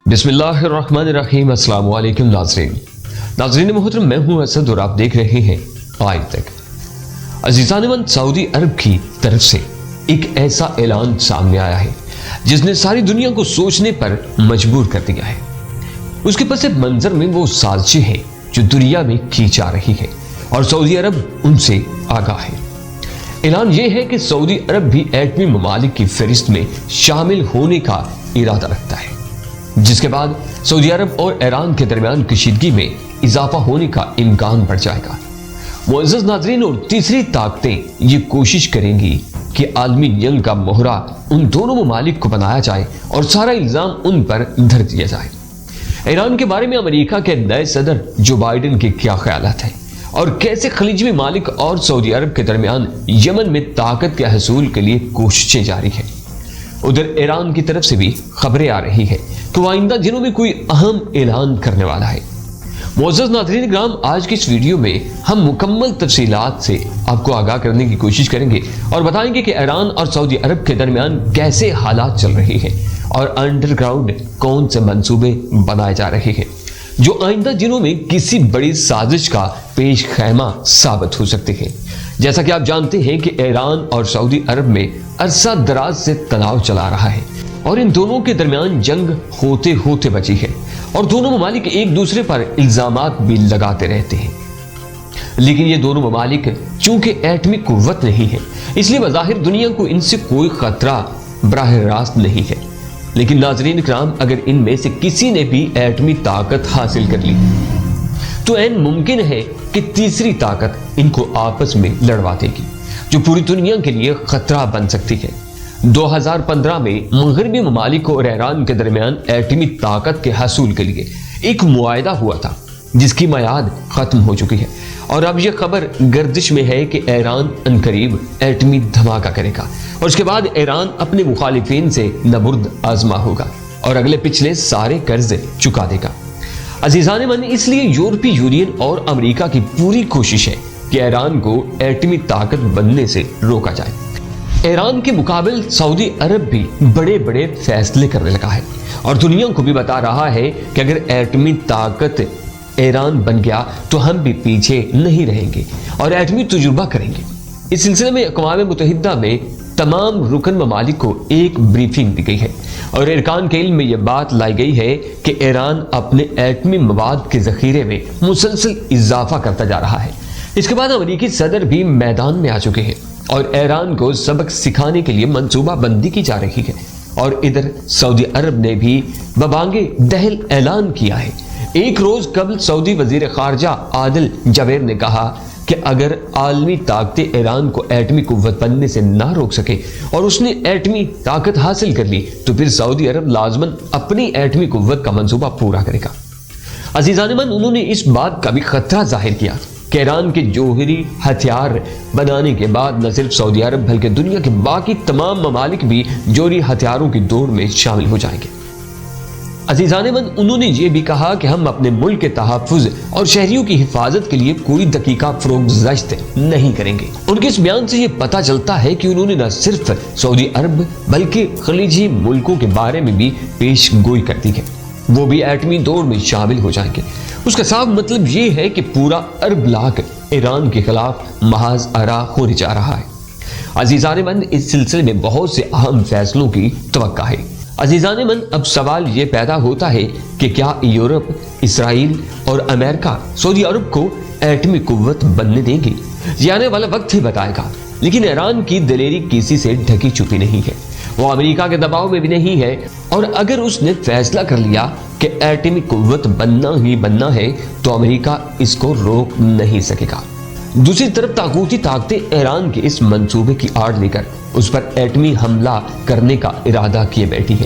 بسم اللہ الرحمن الرحیم۔ السلام علیکم ناظرین محترم، میں ہوں اسد اور آپ دیکھ رہے ہیں آج تک۔ عزیزان من، سعودی عرب کی طرف سے ایک ایسا اعلان سامنے آیا ہے جس نے ساری دنیا کو سوچنے پر مجبور کر دیا ہے۔ اس کے پس منظر میں وہ سازشیں ہیں جو دنیا میں کی جا رہی ہے اور سعودی عرب ان سے آگاہ ہے۔ اعلان یہ ہے کہ سعودی عرب بھی ایٹمی ممالک کی فہرست میں شامل ہونے کا ارادہ رکھتا ہے، جس کے بعد سعودی عرب اور ایران کے درمیان کشیدگی میں اضافہ ہونے کا امکان بڑھ جائے گا۔ معزز ناظرین، اور تیسری طاقتیں یہ کوشش کریں گی کہ عالمی جنگ کا مہرہ ان دونوں ممالک کو بنایا جائے اور سارا الزام ان پر دھر دیا جائے۔ ایران کے بارے میں امریکہ کے نئے صدر جو بائیڈن کے کیا خیالات ہیں اور کیسے خلیجی ممالک اور سعودی عرب کے درمیان یمن میں طاقت کے حصول کے لیے کوششیں جاری ہیں۔ ادھر ایران کی طرف سے بھی خبریں آ رہی ہیں کہ وہ آئندہ دنوں میں کوئی اہم اعلان کرنے والا ہے۔ معزز ناظرین کرام، آج کی اس ویڈیو میں ہم مکمل تفصیلات سے آپ کو آگاہ کرنے کی کوشش کریں گے اور بتائیں گے کہ ایران اور سعودی عرب کے درمیان کیسے حالات چل رہے ہیں اور انڈر گراؤنڈ کون سے منصوبے بنائے جا رہے ہیں جو آئندہ دنوں میں کسی بڑی سازش کا پیش خیمہ ثابت ہو سکتے ہیں۔ جیسا کہ آپ جانتے ہیں کہ ایران اور سعودی عرب میں عرصہ دراز سے تناؤ چلا رہا ہے اور ان دونوں کے درمیان جنگ ہوتے ہوتے بچی ہے اور دونوں ممالک ایک دوسرے پر الزامات بھی لگاتے رہتے ہیں۔ لیکن یہ دونوں ممالک چونکہ ایٹمی قوت نہیں ہے، اس لیے بظاہر دنیا کو ان سے کوئی خطرہ براہ راست نہیں ہے۔ لیکن ناظرین کرام، اگر ان میں سے کسی نے بھی ایٹمی طاقت حاصل کر لی تو عین ممکن ہے کہ تیسری طاقت ان کو آپس میں لڑوا دے گی، جو پوری دنیا کے لیے خطرہ بن سکتی ہے۔ 2015 میں مغربی ممالک اور ایران کے درمیان ایٹمی طاقت کے حصول کے لیے ایک معاہدہ ہوا تھا جس کی میعاد ختم ہو چکی ہے، اور اب یہ خبر گردش میں ہے کہ ایران عنقریب ایٹمی دھماکہ کرے گا اور اس کے بعد ایران اپنے مخالفین سے نبرد آزما ہوگا اور اگلے پچھلے سارے قرض چکا دے گا۔ عزیزان من، اس لیے یورپی یونین اور امریکہ کی پوری کوشش ہے کہ ایران کو ایٹمی طاقت بننے سے روکا جائے۔ ایران کے مقابل سعودی عرب بھی بڑے بڑے فیصلے کرنے لگا ہے اور دنیا کو بھی بتا رہا ہے کہ اگر ایٹمی طاقت ایران بن گیا تو ہم بھی پیچھے نہیں رہیں گے اور ایٹمی تجربہ کریں گے۔ اس سلسلے میں اقوام متحدہ میں تمام رکن ممالک کو ایک بریفنگ دی گئی ہے اور ارکان کے علم میں یہ بات لائی گئی ہے کہ ایران اپنے ایٹمی مواد کے ذخیرے میں مسلسل اضافہ کرتا جا رہا ہے۔ اس کے بعد امریکی صدر بھی میدان میں آ چکے ہیں اور ایران کو سبق سکھانے کے لیے منصوبہ بندی کی جا رہی ہے، اور ادھر سعودی عرب نے بھی ببانگ دہل اعلان کیا ہے۔ ایک روز قبل سعودی وزیر خارجہ عادل جبیر نے کہا کہ اگر عالمی طاقتیں ایران کو ایٹمی قوت بننے سے نہ روک سکے اور اس نے ایٹمی طاقت حاصل کر لی تو پھر سعودی عرب لازماً اپنی ایٹمی قوت کا منصوبہ پورا کرے گا۔ عزیزان من، انہوں نے اس بات کا بھی خطرہ ظاہر کیا کہ ایران کے جوہری ہتھیار بنانے کے بعد نہ صرف سعودی عرب بلکہ دنیا کے باقی تمام ممالک بھی جوہری ہتھیاروں کی دوڑ میں شامل ہو جائیں گے۔ عزیزان من، انہوں نے یہ بھی کہا کہ ہم اپنے ملک کے تحفظ اور شہریوں کی حفاظت کے لیے کوئی دقیقہ فروگزاشت نہیں کریں گے۔ ان کے اس بیان سے یہ پتہ چلتا ہے کہ انہوں نے نہ صرف سعودی عرب بلکہ خلیجی ملکوں کے بارے میں بھی پیش گوئی کر دی ہے، وہ بھی ایٹمی دوڑ میں شامل ہو جائیں گے۔ اس کا صاف مطلب یہ ہے کہ پورا عرب لاک ایران کے خلاف محاذ آرا ہونے جا رہا ہے۔ عزیزان من، اس سلسلے میں بہت سے اہم فیصلوں کی توقع ہے۔ عزیزان من، اب سوال یہ پیدا ہوتا ہے کہ کیا یورپ، اسرائیل اور امریکہ سعودی عرب کو ایٹمی قوت بننے دیں گے؟ یہ آنے والا وقت ہی بتائے گا، لیکن ایران کی دلیری کسی سے ڈھکی چھپی نہیں ہے، وہ امریکہ کے دباؤ میں بھی نہیں ہے، اور اگر اس نے فیصلہ کر لیا کہ ایٹمی قوت بننا ہی بننا ہے تو امریکہ اس کو روک نہیں سکے گا۔ دوسری طرف طاغوتی طاقتیں ایران کے اس منصوبے کی آڑ لے کر اس پر ایٹمی حملہ کرنے کا ارادہ کیے بیٹھی ہے۔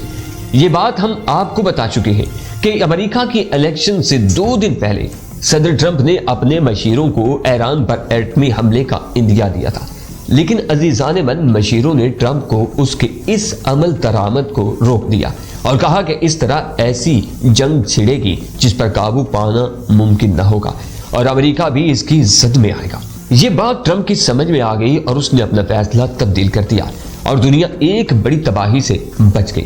یہ بات ہم آپ کو بتا چکے ہیں کہ امریکہ کی الیکشن سے 2 دن پہلے صدر ٹرمپ نے اپنے مشیروں کو ایران پر ایٹمی حملے کا اندیا دیا تھا، لیکن عزیزان من، مشیروں نے ٹرمپ کو اس کے اس عمل درآمد کو روک دیا اور کہا کہ اس طرح ایسی جنگ چھڑے گی جس پر قابو پانا ممکن نہ ہوگا اور امریکہ بھی اس کی زد میں آئے گا۔ یہ بات ٹرمپ کی سمجھ میں آ گئی اور اس نے اپنا فیصلہ تبدیل کر دیا اور دنیا ایک بڑی تباہی سے بچ گئی۔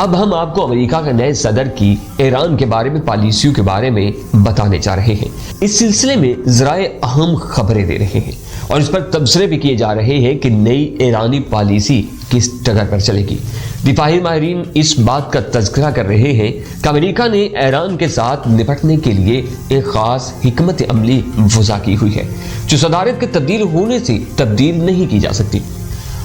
اب ہم آپ کو امریکہ کے نئے صدر کی ایران کے بارے میں پالیسیوں کے بارے میں بتانے جا رہے ہیں۔ اس سلسلے میں ذرائع اہم خبریں دے رہے ہیں اور اس پر تبصرے بھی کیے جا رہے ہیں کہ نئی ایرانی پالیسی کس ڈگر پر چلے گی۔ دفاعی ماہرین اس بات کا تذکرہ کر رہے ہیں کہ امریکہ نے ایران کے ساتھ نپٹنے کے لیے ایک خاص حکمت عملی وضع کی ہوئی ہے جو صدارت کے تبدیل ہونے سے تبدیل نہیں کی جا سکتی۔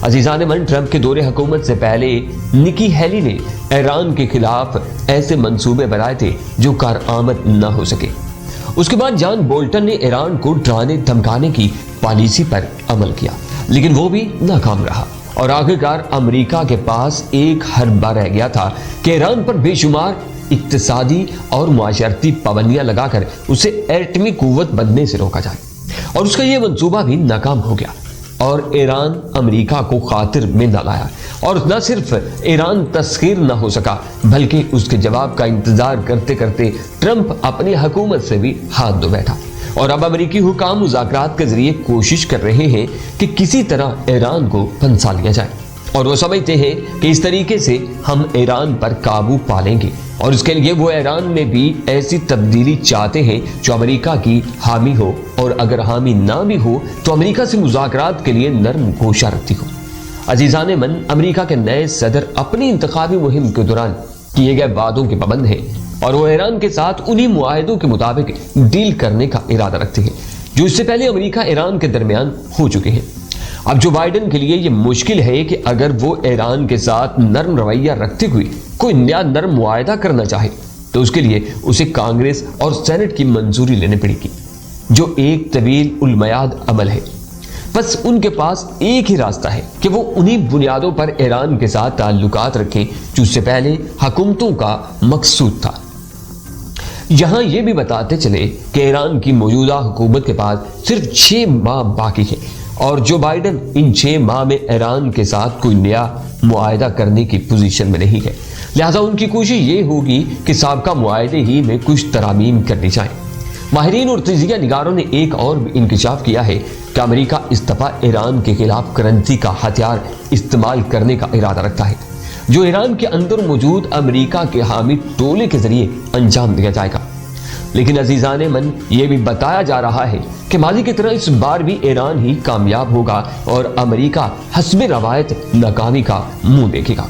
عزیزان من، ٹرمپ کے دور حکومت سے پہلے نکی ہیلی نے ایران کے خلاف ایسے منصوبے بنائے تھے جو کارآمد نہ ہو سکے۔ اس کے بعد جان بولٹن نے ایران کو ڈرانے دھمکانے کی پالیسی پر عمل کیا، لیکن وہ بھی ناکام رہا اور آخرکار امریکہ کے پاس ایک حربہ رہ گیا تھا کہ ایران پر بے شمار اقتصادی اور معاشرتی پابندیاں لگا کر اسے ایٹمی قوت بننے سے روکا جائے، اور اس کا یہ منصوبہ بھی ناکام ہو گیا اور ایران امریکہ کو خاطر میں نہ لایا، اور نہ صرف ایران تسخیر نہ ہو سکا بلکہ اس کے جواب کا انتظار کرتے کرتے ٹرمپ اپنی حکومت سے بھی ہاتھ دھو بیٹھا، اور اب امریکی حکام مذاکرات کے ذریعے کوشش کر رہے ہیں کہ کسی طرح ایران کو پھنسا لیا جائے، اور وہ سمجھتے ہیں کہ اس طریقے سے ہم ایران پر قابو پا لیں گے، اور اس کے لیے وہ ایران میں بھی ایسی تبدیلی چاہتے ہیں جو امریکہ کی حامی ہو، اور اگر حامی نہ بھی ہو تو امریکہ سے مذاکرات کے لیے نرم گوشہ رکھتی ہو۔ عزیزان من، امریکہ کے نئے صدر اپنی انتخابی مہم کے دوران کیے گئے وعدوں کے پابند ہیں، اور وہ ایران کے ساتھ انہی معاہدوں کے مطابق ڈیل کرنے کا ارادہ رکھتے ہیں جو اس سے پہلے امریکہ ایران کے درمیان ہو چکے ہیں۔ اب جو بائیڈن کے لیے یہ مشکل ہے کہ اگر وہ ایران کے ساتھ نرم رویہ رکھتے ہوئے کوئی نیا نرم معاہدہ کرنا چاہے تو اس کے لیے اسے کانگریس اور سینٹ کی منظوری لینے پڑے گی، جو ایک طویل المیعاد عمل ہے۔ بس ان کے پاس ایک ہی راستہ ہے کہ وہ انہی بنیادوں پر ایران کے ساتھ تعلقات رکھیں جو اس سے پہلے حکومتوں کا مقصود تھا۔ یہاں یہ بھی بتاتے چلے کہ ایران کی موجودہ حکومت کے پاس صرف 6 ماہ باقی ہے، اور جو بائیڈن ان 6 ماہ میں ایران کے ساتھ کوئی نیا معاہدہ کرنے کی پوزیشن میں نہیں ہے، لہٰذا ان کی کوشش یہ ہوگی کہ سابقہ معاہدے ہی میں کچھ ترامیم کرنی چاہیں۔ ماہرین اور تجزیہ نگاروں نے ایک اور بھی انکشاف کیا ہے کہ امریکہ اس دفعہ ایران کے خلاف کرنسی کا ہتھیار استعمال کرنے کا ارادہ رکھتا ہے، جو ایران کے اندر موجود امریکہ کے حامی ٹولے کے ذریعے انجام دیا جائے گا۔ لیکن عزیزان من، یہ بھی بتایا جا رہا ہے کہ ماضی کی طرح اس بار بھی ایران ہی کامیاب ہوگا اور امریکہ حسب روایت ناکامی کا منہ دیکھے گا۔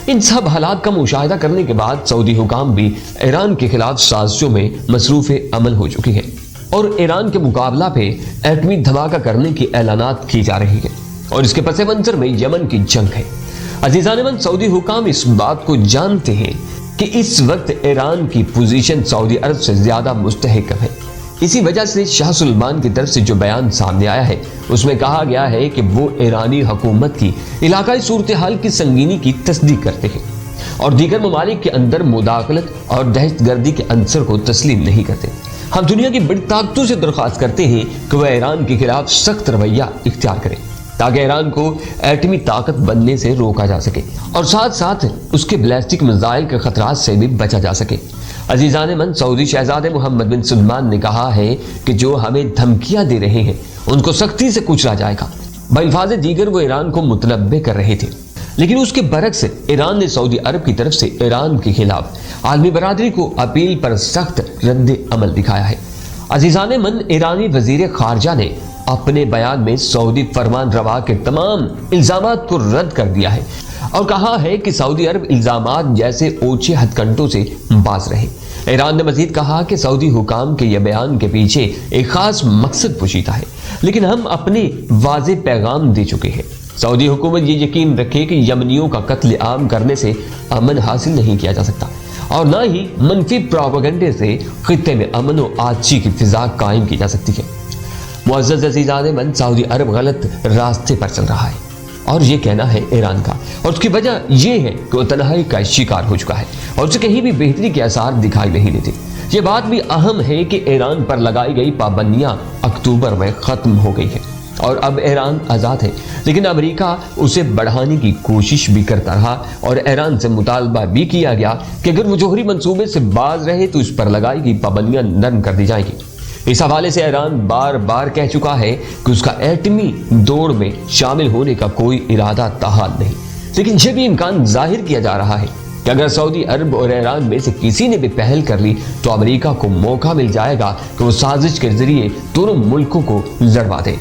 ان سب حالات کا مشاہدہ کرنے کے بعد سعودی حکام بھی ایران کے خلاف سازشوں میں مصروف عمل ہو چکے ہیں، اور ایران کے مقابلہ پہ ایٹمی دھماکہ کرنے کی اعلانات کی جا رہی ہیں، اور اس کے پس منظر میں یمن کی جنگ ہے۔ عزیزان من، سعودی حکام اس بات کو جانتے ہیں کہ اس وقت ایران کی پوزیشن سعودی عرب سے زیادہ مستحکم ہے۔ اسی وجہ سے شاہ سلمان کی طرف سے جو بیان سامنے آیا ہے اس میں کہا گیا ہے کہ وہ ایرانی حکومت کی علاقائی صورتحال کی سنگینی کی تصدیق کرتے ہیں اور دیگر ممالک کے اندر مداخلت اور دہشت گردی کے عنصر کو تسلیم نہیں کرتے۔ ہم دنیا کی بڑی طاقتوں سے درخواست کرتے ہیں کہ وہ ایران کے خلاف سخت رویہ اختیار کریں تاکہ ایران کو ایٹمی طاقت بننے سے روکا جا سکے اور ساتھ ساتھ اس کے بیلسٹک میزائل کے خطرات سے بھی بچا جا سکے۔ عزیزان من، سعودی شہزادے محمد بن سلمان نے کہا ہے کہ جو ہمیں دھمکیاں دے رہے ہیں ان کو سختی سے کچلا جائے گا۔ بالفاظ دیگر وہ ایران کو متنبع کر رہے تھے، لیکن اس کے برعکس ایران نے سعودی عرب کی طرف سے ایران کے خلاف عالمی برادری کو اپیل پر سخت رد عمل دکھایا ہے۔ عزیزان من، ایرانی وزیر خارجہ نے اپنے بیان میں سعودی فرمان روا کے تمام الزامات کو رد کر دیا ہے اور کہا ہے کہ سعودی عرب الزامات جیسے اوچھے ہتھ کنڈوں سے باز رہے۔ ایران نے مزید کہا کہ سعودی حکام کے یہ بیان کے پیچھے ایک خاص مقصد پوشیدہ ہے، لیکن ہم اپنے واضح پیغام دے چکے ہیں۔ سعودی حکومت یہ یقین رکھے کہ یمنیوں کا قتل عام کرنے سے امن حاصل نہیں کیا جا سکتا اور نہ ہی منفی پروپیگنڈے سے خطے میں امن و آجی کی فضا قائم کی جا سکتی ہے۔ معزز عزیزان من، سعودی عرب غلط راستے پر چل رہا ہے اور یہ کہنا ہے ایران کا، اور اس کی وجہ یہ ہے کہ وہ تنہائی کا شکار ہو چکا ہے اور اسے کہیں بھی بہتری کے آثار دکھائی نہیں دیتے۔ یہ بات بھی اہم ہے کہ ایران پر لگائی گئی پابندیاں اکتوبر میں ختم ہو گئی ہیں اور اب ایران آزاد ہے، لیکن امریکہ اسے بڑھانے کی کوشش بھی کرتا رہا اور ایران سے مطالبہ بھی کیا گیا کہ اگر وہ جوہری منصوبے سے باز رہے تو اس پر لگائی گئی پابندیاں نرم کر دی جائیں گی۔ اس حوالے سے ایران بار بار کہہ چکا ہے کہ اس کا ایٹمی دوڑ میں شامل ہونے کا کوئی ارادہ تاحال نہیں، لیکن یہ بھی امکان ظاہر کیا جا رہا ہے کہ اگر سعودی عرب اور ایران میں سے کسی نے بھی پہل کر لی تو امریکہ کو موقع مل جائے گا کہ وہ سازش کے ذریعے دونوں ملکوں کو لڑوا دے۔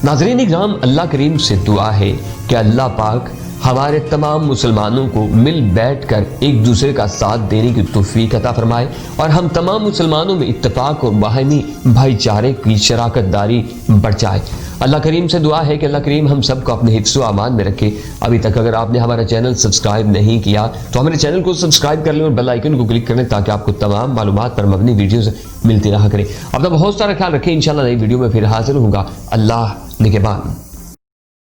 ناظرین اکرام، اللہ کریم سے دعا ہے کہ اللہ پاک ہمارے تمام مسلمانوں کو مل بیٹھ کر ایک دوسرے کا ساتھ دینے کی توفیق عطا فرمائے اور ہم تمام مسلمانوں میں اتفاق اور باہمی بھائی چارے کی شراکت داری بڑھ جائے۔ اللہ کریم سے دعا ہے کہ اللہ کریم ہم سب کو اپنے حفظ و امان میں رکھے۔ ابھی تک اگر آپ نے ہمارا چینل سبسکرائب نہیں کیا تو ہمارے چینل کو سبسکرائب کر لیں اور بیل آئیکن کو کلک کر لیں تاکہ آپ کو تمام معلومات پر مبنی ویڈیوز ملتی رہا کریں۔ اپنا بہت سارا خیال رکھیں، انشاءاللہ نئی ویڈیو میں پھر حاضر ہوں گا۔ اللہ نگہبان۔